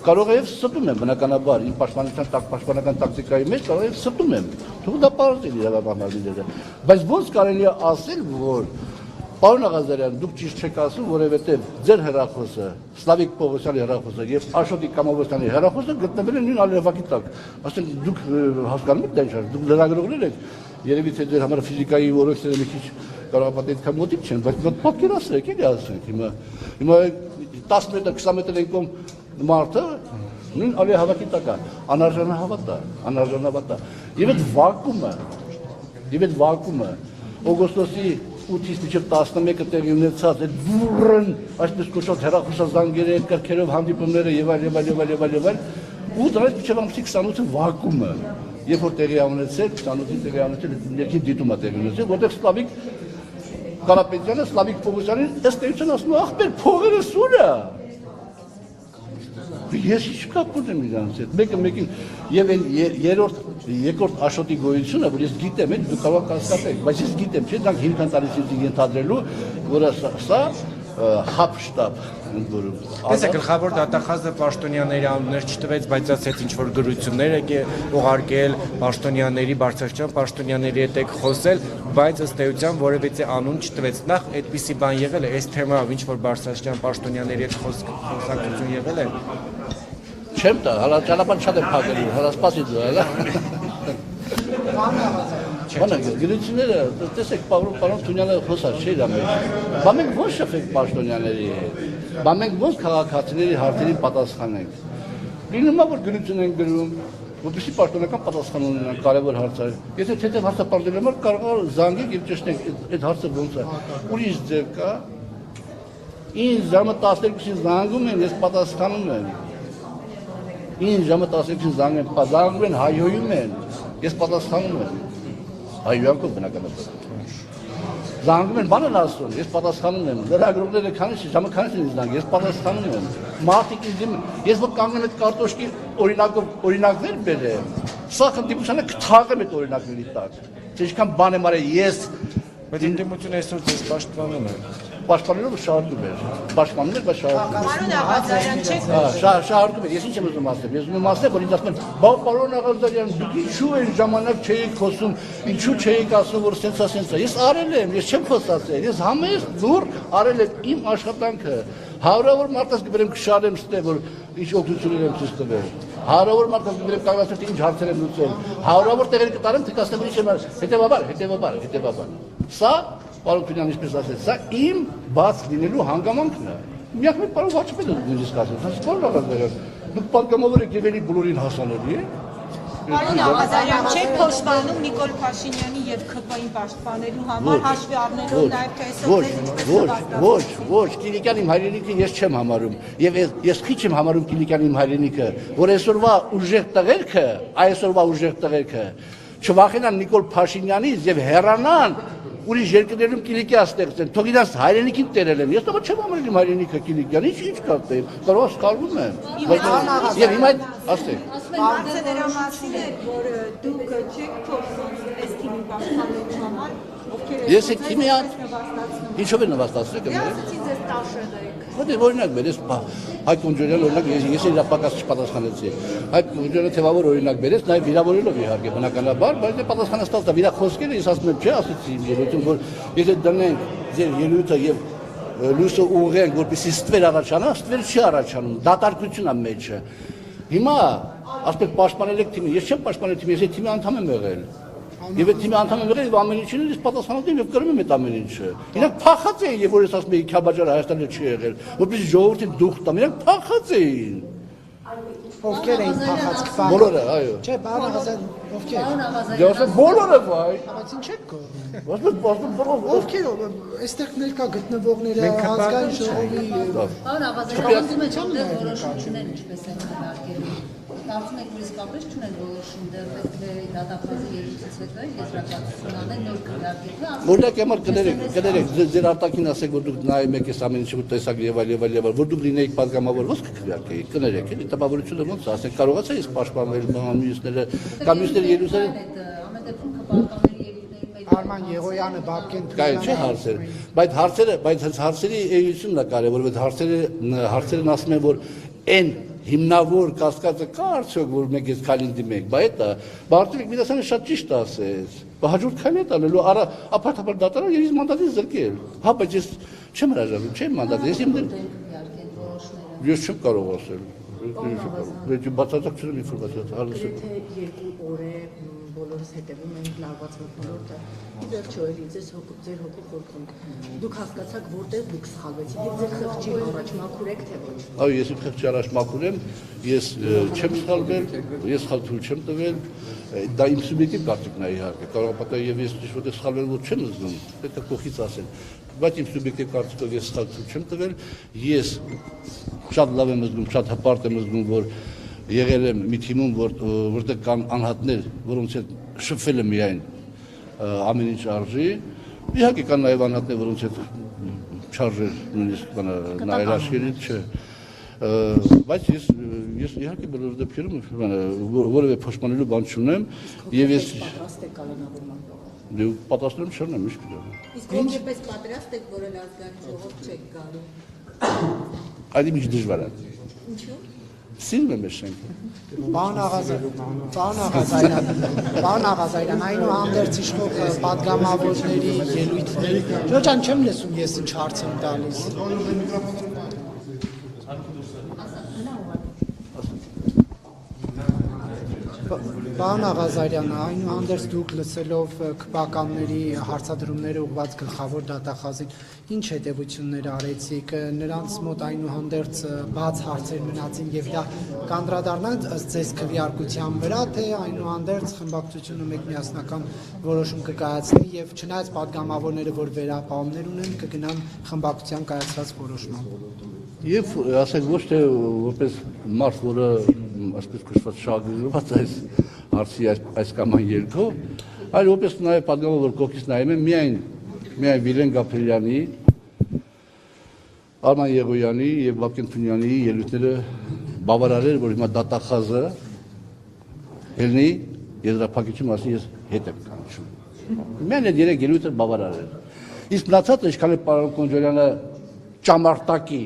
կարող է ստում եմ բնականաբար իմ պաշտպանության պաշտպանական տակտիկայի մեջ կարող է ստում եմ թող դա պարզ է իրավաբանները բայց ոնց կարելի է ասել որ Պարոն Աղազարյան դուք ճիշտ չեք ասում որովհետև ձեր հեռախոսը Սլավիկ Պողոսյանի հեռախոսը եւ Աշոտի Կամովոսյանի հեռախոսը գտնվել են նույն ալերվակի տակ ասեն դուք հասկանում եք դա ինչ դուք լրագրողներ եք երևի թե ձեր համար ֆիզիկայի որոշները մի քիչ կարող է այդքան մոտիկ չեն բայց պատկերացրեք էլի ասենք հիմա 10 մետր 20 մետր եկում մարդը նույն ալերվակի տակ է անարժանավատա եւ այդ վակումը օգոստոսի 8-ից մինչև 11-ը տեղի ունեցած այդ բուրըն այսպես կոչված հեռախոսազանգերը կրքերով հանդիպումները եւ այլ ու դրանից մինչև ամսի 28-ը վակումը երբ որ տեղի ունեցել 28-ին տեղի ունեցել ներքին դիտումը տեղի ունեցել որտեղ Սլավիկ Կարապետյանը Սլավիկ Պողոսյանին ըստ էության ասում է ախպեր փողերը սուրա ես ինչ կապ ունեմ իրանց հետ մեկը մեկին եւ այն երկրորդ Աշոտի գոյությունը որ ես գիտեմ այդ դու կարող կասկածեք բայց ես գիտեմ չէ դրանք հիմքան տալիս ինձ ենթադրելու որ սա հապ շտաբ ընդորում Տեսեք գլխավոր դատախազը պաշտոնյաների անուններ չտվեց բայց ասեց ինչ որ գրություններ է ուղարկել պաշտոնյաների բարձրաստիճան պաշտոնյաների հետ եք խոսել բայց ըստ էության որևէ անուն չտվեց նախ այդպիսի բան եղել է այս թեմայով ինչ որ բարձրաստիճան պաշտոնյաների հետ խոսակցություն եղել է Չեմ տա, հալա ճանապարհ շատ է փակելու, հալա սպասի դու, հալա։ Բանը գրությունները, տեսեք, պարոն Թունյանը խոսած չէ իրա մեջ։ Բա մենք ո՞նց շփվենք պաշտոնյաների հետ։ Բա մենք ո՞նց քաղաքացիների հարցերին պատասխանենք։ Լինում է որ գրություն են գրում, որպեսզի պաշտոնական պատասխան ունենան կարևոր հարցեր։ Եթե թեթև հարցը պատժելու համար կարող է զանգեք եւ ճշտենք այդ հարցը ո՞նց է։ Ուրիշ ձև կա։ Ինձ ժամը 12-ին զանգում են, ես պատասխանում եմ։ Ինձ ժամը 12-ին զանգում են, հայհոյում են, ես պատասխանում եմ, հայհոյանքով բնականաբար, զանգում են, բան են ասում, ես պատասխանում եմ, լրագրողները ժամը քանից են զանգում, ես պատասխանում եմ, մարդիկ ինձ ես որ կանգնեմ այդ կարտոշկի օրինակներ բերեմ, սա խնդիրությանը կթաղեմ այդ օրինակների տակ, ինչքան բան եմ արել ես, բայց ընդդիմությունը այսօր ձեզ պաշտպանում է Պաշտպանելով շահարկում էր, պաշտպանում էր, բայց շահարկում էր, ես ինչ եմ ուզում ասել, ես ուզում ասել, որ ինձ ասում են, բա պարոն Աղազարյան, դուք ինչու այն ժամանակ չէիք խոսում, ինչու չէիք ասում, որ սենսա, ես արել եմ, ես չեմ խոսացել, ես համեստ դուր արել եմ իմ աշխատանքը, հարյուրավոր մարդաց կբերեմ կշարեմ ստե, որ ինչ օգնություններ եմ ցույց տվել, հարյուրավոր մարդաց կբերեմ կանգնացել, թե ինչ հարցեր եմ լուծել, հարյուրավոր տեղեր կտարեմ, թե կասեմ, ինչ եմ արել, հետևաբար, սա Պարոն Թունյան ինչպես ասեց, սա իմ բաց լինելու հանգամանքն է։ Միակ մեկ պարոն Վարչապետը նույնիսկ ասեց, պարոն Աղազարյան, դուք պատգամավոր եք եւ էլի բոլորին հասանելի է։ Պարոն Աղազարյան, չեք փոխանցում Նիկոլ Փաշինյանի եւ ՔՊ-ին պաշտպանելու համար հաշվի առնելով նաեւ թե Ոչ, Կիլիկյան իմ հայրենիքը ես չեմ համարում եւ ես քիչ եմ համարում Կիլիկյան իմ հայրենիքը, որ այսօրվա ուժեղ տղերքը չվախենան Նիկոլ Փաշինյանից եւ հեռանան ուրիշ երկրներում Կիլիկիա ստեղծեն, թող իրանց հայրենիքին տերել են։ Ես դա չեմ համարել իմ հայրենիքը Կիլիկիան, ինչ կապ է, կարող սխալվում եմ։ Եվ հիմա ասեք։ Հարցը դրա մասին է, որ դուք չեք փոխում այս թիմի պաշտպանելու համար, ովքեր Ես այդ թիմի ինչով է նվաստացրեք Ասեցին ձեզ տաշել եք։ Որտե օրինակ բերես Հայկ Կոնջորյան օրինակ ես իր ապակաս չպատասխանեցի։ Հայկ Կոնջորյանը թեվավոր օրինակ բերեց, նաև վիրավորելով իհարկե բնականաբար, բայց դե պատասխանստացա վրա խոսքերը ես ասում եմ, չէ, ասեցի իմ ելույթում, որ եթե դնենք ձեր ելույթը եւ լույսը ուղղենք, որպեսզի ստվեր առաջանա, ստվեր չի առաջանում, դատարկություն է մեջը։ Հիմա ասեք պաշտպանել եք թիմը, ես չեմ պաշտպանել թիմը, ես այդ թիմի անդամ եմ եղել։ Եվ այդ թիմի անդամ եմ եղել եւ ամեն ինչին ես պատասխանատու եմ եւ կրում եմ այդ ամեն ինչը։ Իրանք փախած էին, եւ որ ես ասում եմ Քյաբաջարը Հայաստանը չի եղել, որպեսզի ժողովրդին դուխ տամ, իրանք փախած էին։ Ովքեր էին փախած քվան։ Բոլորը, այո։ Չէ, պարոն Աղազարյան, ովքեր։ Ես բոլորը վայ։ Բայց ինչ եք գոհ։ Ոսպետ Ովքեր այստեղ ներկա գտնվողները ազգային ժողովի Պարոն Աղազարյան, ուզում եք դեռ որոշումներ ինչպես են քննարկելու։ Կարծում եք, որ իսկապես չունեն որոշում դեռ պետք է դատախազի ելույթից հետո եզրակացություն անել նոր քննարկելու։ Որտեղ համար կներեք, ձեր արտաքին ասեք, որ դուք նայում եք այս ամեն ինչը տեսակ եւ այլ, որ դուք լինեիք պատգամավոր, ո՞նց կքննարկեիք, կներեք, էլի տպավորությունը ո՞նց ասեք, կարողացա ես պաշտպանվել մամուսները, կամ մյուսները ելույթները։ Ամեն դեպքում կպարտաների ելույթների մեջ Արման Եղոյանը, Բաբկեն Կայ չէ հարցեր, բայց հարցերի էությունն է կարևոր, որ հարցերն ասում են, որ այն հիմնավոր կասկածը կա արդյոք որ մենք այս քայլին դիմենք, բայց դա Բարտոլիկ Միլասյանը շատ ճիշտ ասեց։ Հաջորդ քայլը տալու ապարտ դատարան եւ իր մանդատից զրկել։ Հա, բայց ես չեմ հրաժարվում, չեմ մանդատել, ես չեմ կարող ասել։ Դե բացարձակ չեմ ինֆորմացիա տալիս։ Եթե 2 օր է բոլորս հետևում ենք լարվածվող ոլորտը, ի վերջո էլի ձեր հոգու խորքում դուք հասկացաք որտեղ դուք սխալվեցիք եւ ձեր խղճի առաջ մաքուր եք թե ոչ։ Այո, ես իմ խղճի առաջ մաքուր եմ, ես չեմ սխալվել, ես սխալ թույլ չեմ տվել, դա իմ սուբյեկտիվ կարծիքն է իհարկե, կարող է պատահել եւ ես որտեղ սխալվել որ չեմ զգում, պետք է կողքից ասել, բայց իմ սուբյեկտիվ կարծիքով ես սխալ թույլ չեմ տվել, ես շատ լավ եմ զգում, շատ հպարտ եմ զգում, որ եղել եմ մի թիմում, որտեղ կան անհատներ, որոնց հետ շփվել եմ միայն ամեն ինչ արժի, իհարկե կան նաև անհատներ, որոնց հետ չարժեր նույնիսկ նայել աշխարհին, չէ։ Բայց ես իհարկե բոլոր դեպքերում որևէ փոշմանելու բան չունեմ եւ ես Պատրաստ եք կալանավորման։ դու պատասխանում չունեմ, ի՞նչ կդամ։ Իսկ ոնցպես պատրաստ եք, որ ազգային ժողով չեք գալու։ Այդ ինչ դժվար է։ Ինչու՞։ Սիրում եմ շենքը։ Պարոն Աղազարյան, այնուհանդերձ իշխող պատգամավորների ելույթների, Ջոջան չեմ լսում, ես ինչ հարց եմ տալիս։ Պարոն Աղազարյան, այնուհանդերձ դուք լսելով քպականների հարցադրումները ուղղված գլխավոր դատախազին, ինչ հետևություններ արեցիք, նրանց մոտ այնուհանդերձ բաց հարցեր մնացին եւ դա կանդրադառնաց ըստ ձեզ քվեարկության վրա, թե այնուհանդերձ խմբակցությունը մեկ միասնական որոշում կկայացնի եւ չնայած падգամավորները, որ վերապահումներ ունեն, կգնան խմբակցության կայացած որոշմամբ։ Եվ ասենք ոչ թե որպես մարդ, որը այսպես կոչված շահագրգռված այս հարցի այս կամ այն երկով, այլ որպես նաև պատգամավոր կողքից նայում եմ միայն Վիլեն Գաբրիելյանի, Արման Եղոյանի եւ Վավկեն Թունյանի ելույթները բավարարել, որ հիմա դատախազը ելնի եզրափակիչի մասին ես հետ եմ կանչում։ Միայն այդ երեք ելույթը բավարարել։ Իսկ մնացածը ինչքան է պարոն Կոնջարյանը ճամարտակի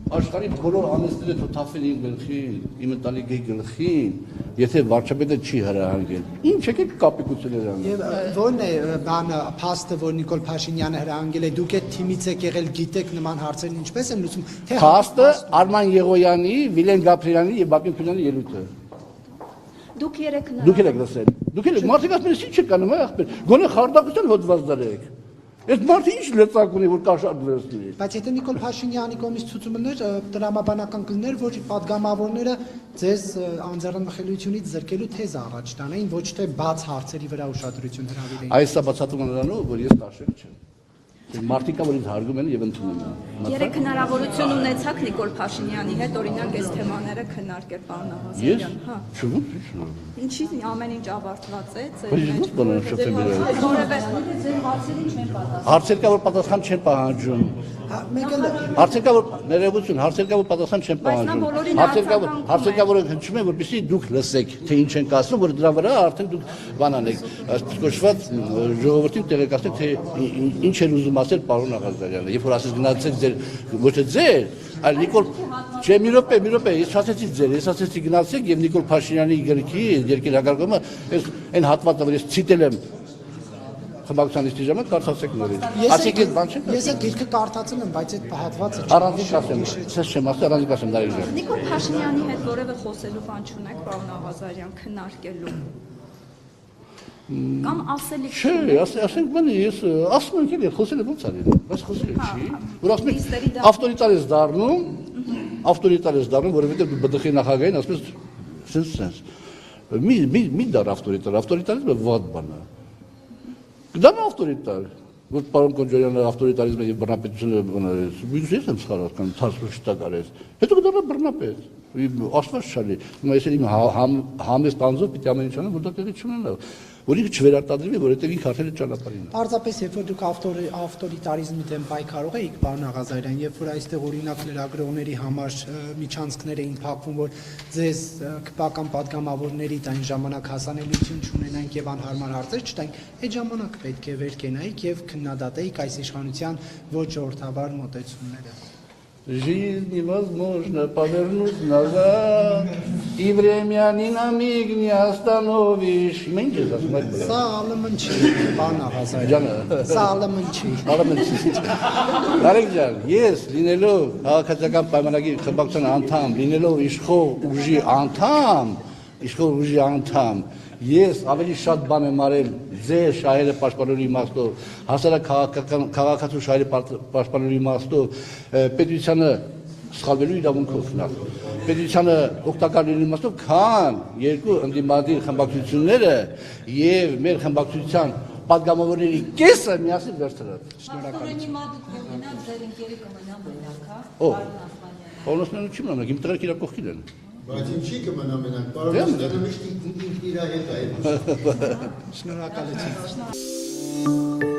աշխարհի բոլոր անեծները թոթափել իմ գլխին, իմ ընտանիքի գլխին, եթե վարչապետը չի հրահանգել։ Ինչ եկեք կապիկություններ անում։ Եվ ո՞րն է բանը փաստը, որ Նիկոլ Փաշինյանը հրահանգել է, դուք այդ թիմից եք եղել, գիտեք նման հարցերն ինչպես են լուծում, թե փաստը Արման Եղոյանի, Վիլեն Գաբրիելյանի եւ Վավկեն Թունյանի ելույթը։ Դուք երեք Դուք եք լսել։ Դուք եք մարդիկ ասում են, ինչ չկանում է, ախպեր։ Գոնե խարդակություն հոդված դրեք։ Այդ մարդը ինչ լծակ ունի, որ կաշառ լսնի։ բայց եթե Նիկոլ Փաշինյանի կողմից ցուցումներ տրամաբանական կլներ, որ падգամավորները ձեզ անձեռնմխելիությունից զրկելու թեզ առաջ տանեին, ոչ թե բաց հարցերի վրա ուշադրություն հրավիրեին։ Այս է բացատրում նրանով, որ ես տաշել չեմ։ Մարդիկա, որ ինձ հարգում են եւ ընդունում են։ Երեք հնարավորություն ունեցաք Նիկոլ Փաշինյանի հետ օրինակ այս թեմաները քննարկել, պարոն Ես Աղազարյան, հա։ չգիտեմ։ Ինչի ամեն ինչ ավարտված է, Բայց ես բանը շփեմ իրար։ որևէ Հարցեր կա, որ պատասխան չեն պահանջում։ Հարցեր կա, որ ներողություն, հարցեր կա, որ պատասխան չեն պահանջում։ Հարցեր կա, որ հնչում են, որպեսզի դուք լսեք, թե ինչ են ասում, որ դրա վրա արդեն դուք բան անեք, այսպես կոչված ժողովրդին տեղեկացնեք, թե ինչ են ուզում ասել պարոն Աղազարյանը, երբ որ ասես գնացեք ձեր ոչ թե ձեր, այլ Նիկոլ չէ մի րոպե, ես ասեցի ձեր, ես ասեցի գնացեք եւ Նիկոլ Փաշինյանի գրքի երկիրակարգումը այս այն հատվածը, որ ես ցիտել եմ խմբակցության նիստի ժամանակ կարծացեք նորից։ Ասեք ես բան չեմ։ Ես այդ գիրքը կարդացել եմ, բայց այդ հատվածը առանձին ասեմ, ես չեմ ասել, առանձին ասեմ դա իժը։ Նիկոլ Փաշինյանի հետ որևէ խոսելու բան չունեք, պարոն Աղազարյան, քննարկելու։ Կամ ասելիք Չէ, ասենք բանը ես ասում եմ էլի խոսել եմ ոնց արել, բայց խոսել չի, որ ասում եք ավտորիտար ես դառնում, որովհետեւ ԲԴԽ-ի նախագահին ասես sense մի դար ավտորիտարիզմը վատ բան է։ Դա ավտորիտար, որ պարոն Կոնջարյանը ավտորիտարիզմը եւ բռնապետությունը ես եմ սխալած կամ ցածրուշտակ արես։ Հետո կդառնա բռնապետ։ Աստված չանի։ Հիմա ես իմ համեստ անձով պիտի ամեն ինչ անեմ, որ դա տեղի չունենա։ Որ ինքը չվերարտադրվի, որովհետև ինքը արդեն ճանապարհին է։ Պարզապես երբ որ դուք ավտորիտարիզմի դեմ պայքարող եք, պարոն Աղազարյան, երբ որ այստեղ օրինակ լրագրողների համար միջանցքներ էին փակվում, որ ձեզ քպական падգամավորներից այն ժամանակ հասանելիություն չունենանք եւ անհարմար հարցեր չտանք, այդ ժամանակ պետք է վեր կենայիք եւ քննադատեիք այս իշխանության ոչ ժողովրդավար մոտեցումները։ Жизнь невозможно повернуть назад, и время ни на миг не остановишь. Մենք ես ասում եմ։ Սա ԱԼՄ-ն չի, պարոն Աղազարյան։ Ջանը։ Սա ԱԼՄ-ն չի։ Նարեկ ջան, ես լինելով քաղաքացիական պայմանագիր խմբակցության անդամ, լինելով իշխող ուժի անդամ, ես ավելի շատ բան եմ արել ձեր շահերը պաշտպանելու իմաստով, հասարակ քաղաքացու շահերը պաշտպանելու իմաստով, պետությանը սխալվելու իրավունքով նախ, պետությանը օգտակար լինելու իմաստով, քան երկու ընդդիմադիր խմբակցությունները եւ մեր խմբակցության պատգամավորների կեսը միասին վերցրած։ Շնորհակալություն։ Մադուկ կողմինա ձեր ընկերի կմնա մենակ, հա։ Օ, Պարոնոսներն չի մնանք, իմ տղերք իրար կողքին են։ Բայց ինչի կմնա մենակ, պարոնները միշտ ինքն իր հետ է։ Շնորհակալություն։